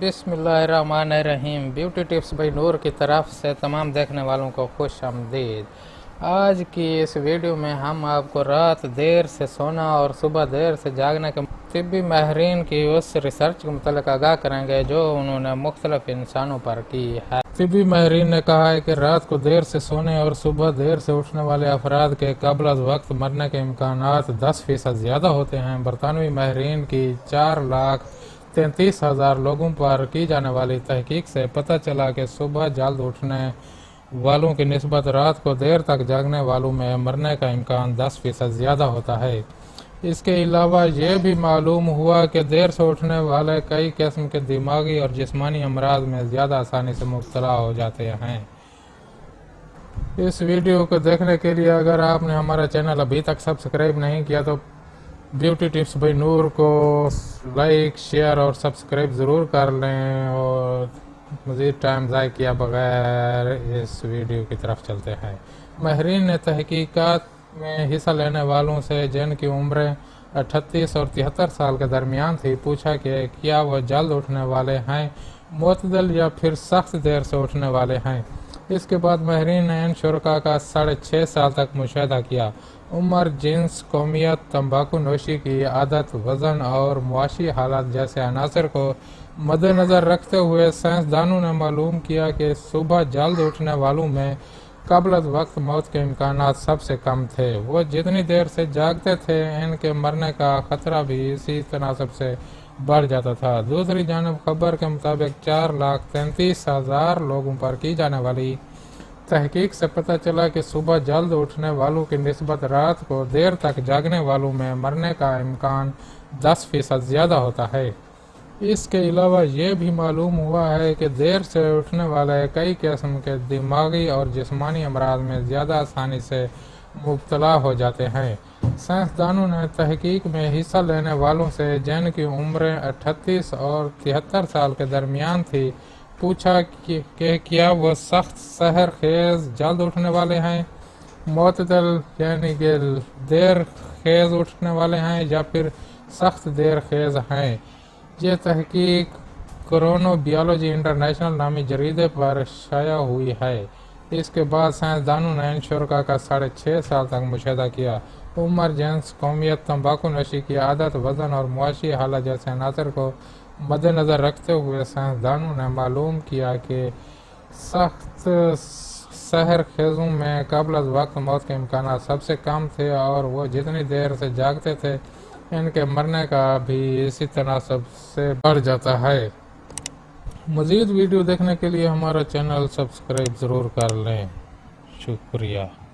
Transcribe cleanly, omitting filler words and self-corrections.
बिस्मिल्लाहिर्रहमानिर्रहीम। Beauty tips by नूर की तरफ से तमाम देखने वालों को खुश आमदीद। आज की इस वीडियो में हम आपको रात देर से सोना और सुबह देर से जागने के तिब्बी माहिरीन की उस रिसर्च के मुतालिक आगाह करेंगे जो उन्होंने मुख्तलिफ इंसानों पर की है। तिब्बी माहिरीन ने कहा है कि रात को देर से सोने और सुबह देर से उठने वाले अफराद के क़ब्ल वक्त मरने के इम्कानात 10% ज़्यादा होते हैं। बरतानवी माहिरीन की 4,33,000 लोगों पर की जाने वाली तहकीक से पता चला कि सुबह जल्द उठने वालों की निस्बत रात को देर तक जागने वालों में मरने का इम्कान 10% ज़्यादा होता है। इसके अलावा ये भी मालूम हुआ कि देर से उठने वाले कई किस्म के दिमागी और जिस्मानी अमराज में ज़्यादा आसानी से मुब्तला हो जाते हैं। इस वीडियो को देखने के लिए अगर आपने हमारा चैनल अभी तक सब्सक्राइब नहीं किया तो ब्यूटी टिप्स बाई नूर को लाइक, शेयर और सब्सक्राइब ज़रूर कर लें और मज़ीद टाइम ज़ाय किया बगैर इस वीडियो की तरफ चलते हैं। माहिरीन ने तहकीकात में हिस्सा लेने वालों से जिनकी उम्रें 38 और 73 साल के दरमियान थी पूछा कि क्या वह जल्द उठने वाले हैं, मुतदल या फिर सख्त देर से उठने वाले हैं। इसके बाद माहिरीन ने इन शुरका का 6.5 साल तक मुशाहिदा किया। उम्र, जिन्स, कौमियत, तंबाकू नोशी की आदत, वज़न और मुआशी हालात जैसे अनासर को मद्देनज़र रखते हुए साइंसदानों ने मालूम किया कि सुबह जल्द उठने वालों में क़ब्ल वक्त मौत के इम्कानात सबसे कम थे। वो जितनी देर से जागते थे इनके मरने का ख़तरा भी इसी तनासब से बढ़ जाता था। दूसरी जानब खबर के मुताबिक 4,33,000 लोगों पर की जाने वाली तहकीक से पता चला कि सुबह जल्द उठने वालों की निस्बत रात को देर तक जागने वालों में मरने का इम्कान 10% ज़्यादा होता है। इसके अलावा ये भी मालूम हुआ है कि देर से उठने वाले कई किस्म के दिमागी और जिस्मानी अमराज में ज़्यादा आसानी से मुब्तला हो जाते हैं। साइंसदानों ने तहकीक में हिस्सा लेने वालों से जिनकी उम्रें 38 और 73 साल के दरमियान थी पूछा कि क्या वह सख्त सहर खेज जल्द उठने वाले हैं, मुतदल यानी कि देर खेज उठने वाले हैं या फिर सख्त देर खेज हैं। ये तहकीक क्रोनोबायोलॉजी इंटरनेशनल नामी जरीदे पर शाया हुई है। इसके बाद साइंसदानों ने इन शुरका का 6.5 साल तक मुशाहिदा किया। उम्र, जिन्स, कौमियत, तंबाकू नशी की आदत, वज़न और मुआशी हालत जैसे अनासर को मद्देनज़र रखते हुए साइंसदानों ने मालूम किया कि सख्त सहर खेजों में क़ब्ल वक्त मौत के इम्कान सबसे कम थे और वो जितनी देर से जागते थे इनके मरने का भी इसी तनासब से बढ़ जाता है। मज़ीद वीडियो देखने के लिए हमारा चैनल सब्सक्राइब ज़रूर कर लें। शुक्रिया।